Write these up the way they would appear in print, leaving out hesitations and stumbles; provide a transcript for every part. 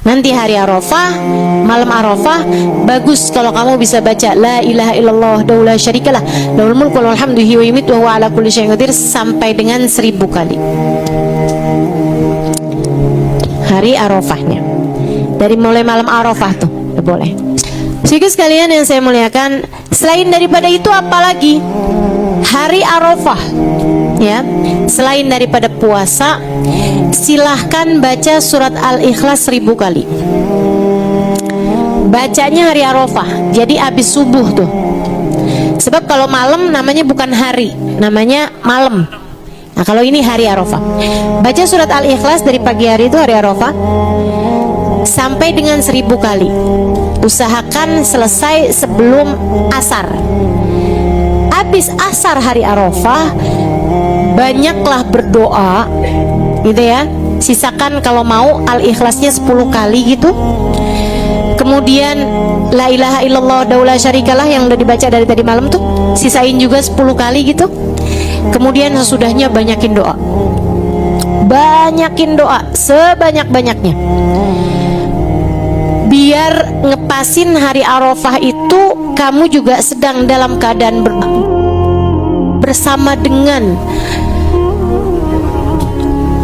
Nanti hari Arafah, malam Arafah, bagus kalau kamu bisa baca La ilaha illallah la syarikalah lahul mulku wa lahul hamdu wa yumiitu wa huwa ala kulli syai'in qadir sampai dengan 1000 kali. Hari Arafahnya. Dari mulai malam Arafah tuh, boleh. Sedikit sekalian yang saya muliakan, selain daripada itu apalagi hari Arafah, ya, selain daripada puasa, silahkan baca surat Al-Ikhlas 1000 kali. Bacanya hari Arafah, jadi habis subuh tuh. Sebab kalau malam namanya bukan hari, namanya malam. Nah kalau ini hari Arafah, baca surat Al-Ikhlas dari pagi hari itu hari Arafah sampai dengan 1000 kali. Usahakan selesai sebelum asar. Habis asar hari Arafah, banyaklah berdoa, gitu ya. Sisakan kalau mau Al-Ikhlasnya 10 kali gitu. Kemudian La ilaha illallah la syarikalah yang udah dibaca dari tadi malam tuh, sisain juga 10 kali gitu. Kemudian sesudahnya banyakin doa. Banyakin doa sebanyak-banyaknya. Biar ngepasin hari Arafah itu kamu juga sedang dalam keadaan bersama dengan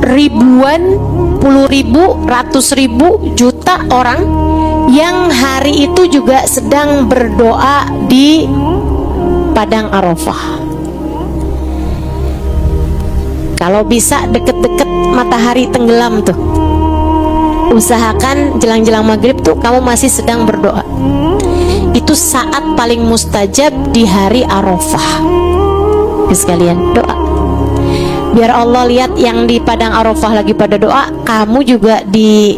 ribuan, puluh ribu, ratus ribu, juta orang yang hari itu juga sedang berdoa di padang Arafah. Kalau bisa deket-deket matahari tenggelam tuh, usahakan jelang-jelang maghrib tuh kamu masih sedang berdoa. Itu saat paling mustajab di hari Arafah. Sekalian doa, biar Allah lihat yang di padang Arafah lagi pada doa, kamu juga di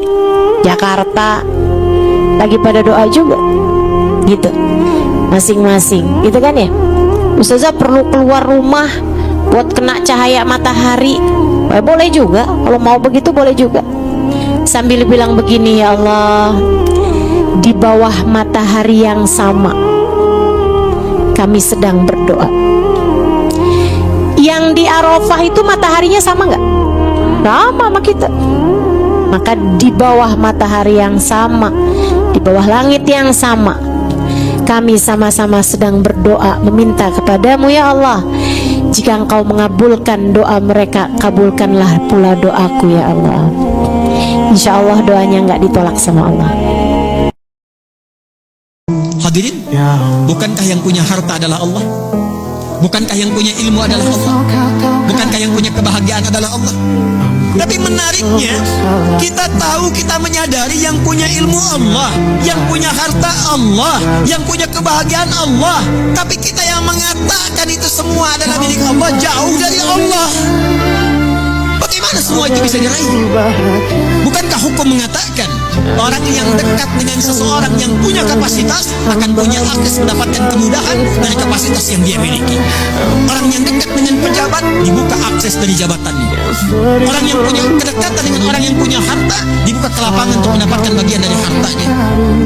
Jakarta lagi pada doa juga, gitu, masing-masing, gitu kan ya. Ustazah perlu keluar rumah buat kena cahaya matahari, boleh juga, kalau mau begitu boleh juga. Sambil bilang begini, ya Allah, di bawah matahari yang sama kami sedang berdoa. Yang di Arafah itu mataharinya sama nggak? Sama sama kita. Maka di bawah matahari yang sama, di bawah langit yang sama, kami sama-sama sedang berdoa meminta kepadamu, ya Allah, jika engkau mengabulkan doa mereka, kabulkanlah pula doaku, ya Allah. Insya Allah doanya nggak ditolak sama Allah. Hadirin, bukankah yang punya harta adalah Allah? Bukankah yang punya ilmu adalah Allah? Bukankah yang punya kebahagiaan adalah Allah? Tapi menariknya, kita tahu, kita menyadari yang punya ilmu Allah, yang punya harta Allah, yang punya kebahagiaan Allah. Tapi kita yang mengatakan itu semua adalah milik Allah, jauh dari Allah. Bagaimana semua itu bisa diraih? Bukankah hukum mengatakan orang yang dekat dengan seseorang yang punya kapasitas akan punya akses mendapatkan kemudahan dari kapasitas yang dia miliki. Orang yang dekat dengan pejabat dibuka akses dari jabatannya. Orang yang punya kedekatan dengan orang yang punya harta dibuka kelapangan untuk mendapatkan bagian dari hartanya.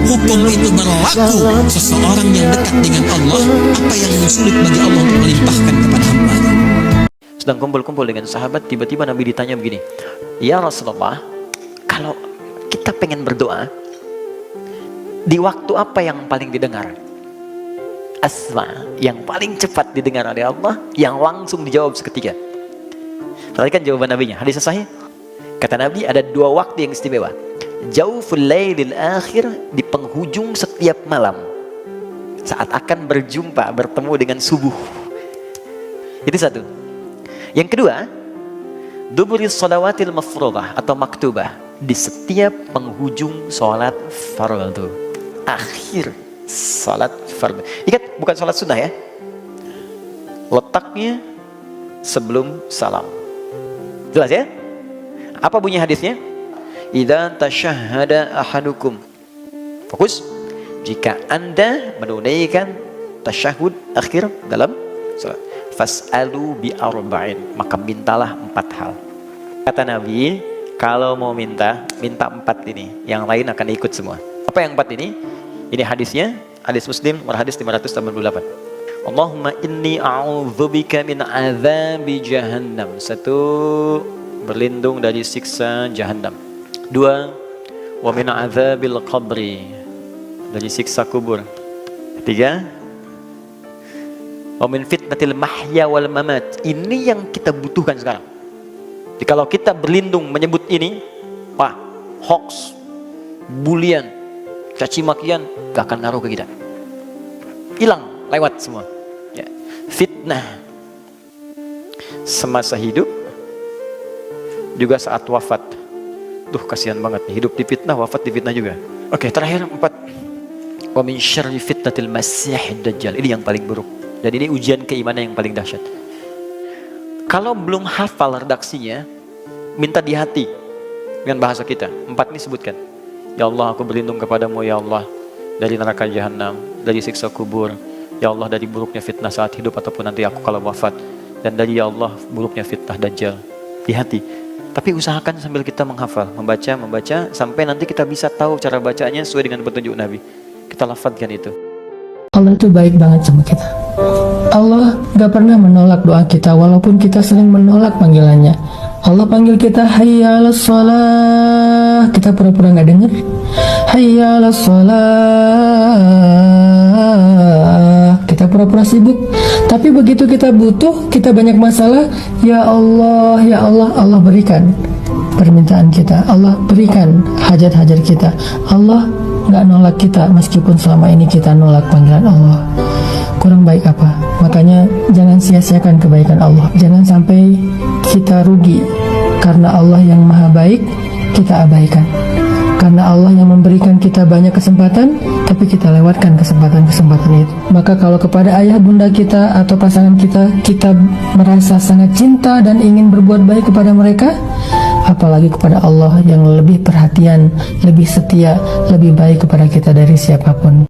Hukum itu berlaku. Seseorang yang dekat dengan Allah, apa yang sulit bagi Allah untuk melimpahkan kepada hamba-Nya. Sedang kumpul-kumpul dengan sahabat, tiba-tiba Nabi ditanya begini, ya Rasulullah, kalau kita pengen berdoa, di waktu apa yang paling didengar? Asma, yang paling cepat didengar oleh Allah, yang langsung dijawab seketika. Perhatikan jawaban Nabinya, hadis sahih. Kata Nabi, ada 2 waktu yang istimewa. Jauful lailil akhir, di penghujung setiap malam, saat akan berjumpa, bertemu dengan subuh. Itu satu. Yang kedua, duburis shalawatil mafruḍah atau maktubah, di setiap penghujung sholat fardu, akhir sholat fardu. Ingat, bukan sholat sunnah ya, letaknya sebelum salam. Jelas ya? Apa bunyi hadisnya? Idza tasyahhada ahadukum, fokus, jika Anda menunaikan tasyahud akhir dalam sholat, fas'alu bi arba'in, maka mintalah 4 hal. Kata Nabi, kalau mau minta 4 ini, yang lain akan ikut semua. Apa yang 4 ini? Ini hadisnya, hadis Muslim, hadis 588. Allahumma inni a'udzubika min azabi jahannam. 1, berlindung dari siksa jahannam. 2, wa min adzabil qabri, dari siksa kubur. Ketiga, wa min fitnatil mahya wal mamat. Ini yang kita butuhkan sekarang. Jadi kalau kita berlindung menyebut ini, Pak, hoax, bulian, caci makian, gak akan ngaruh ke kita. Hilang, lewat semua. Ya. Fitnah semasa hidup, juga saat wafat. Duh, kasihan banget nih, hidup di fitnah, wafat di fitnah juga. Oke, terakhir 4. Wa min syarri fitnatil masiihid dajjal. Ini yang paling buruk. Dan ini ujian keimanan yang paling dahsyat. Kalau belum hafal redaksinya, minta di hati dengan bahasa kita. 4 ini sebutkan. Ya Allah, aku berlindung kepadamu ya Allah dari neraka jahanam, dari siksa kubur. Ya Allah, dari buruknya fitnah saat hidup ataupun nanti aku kalau wafat. Dan dari ya Allah, buruknya fitnah dajjal. Di hati. Tapi usahakan sambil kita menghafal, membaca, sampai nanti kita bisa tahu cara bacanya sesuai dengan petunjuk Nabi. Kita lafadzkan itu. Allah itu baik banget sama kita. Allah gak pernah menolak doa kita, walaupun kita sering menolak panggilannya. Allah panggil kita, hayya 'alas shalah, kita pura-pura gak dengar. Hayya 'alas shalah, kita pura-pura sibuk. Tapi begitu kita butuh, kita banyak masalah, ya Allah, Allah berikan permintaan kita. Allah berikan hajat-hajat kita. Allah gak nolak kita, meskipun selama ini kita nolak panggilan Allah. Kurang baik apa? Makanya jangan sia-siakan kebaikan Allah. Jangan sampai kita rugi karena Allah yang maha baik kita abaikan. Karena Allah yang memberikan kita banyak kesempatan, tapi kita lewatkan kesempatan-kesempatan itu. Maka kalau kepada ayah bunda kita atau pasangan kita, kita merasa sangat cinta dan ingin berbuat baik kepada mereka, apalagi kepada Allah yang lebih perhatian, lebih setia, lebih baik kepada kita dari siapapun.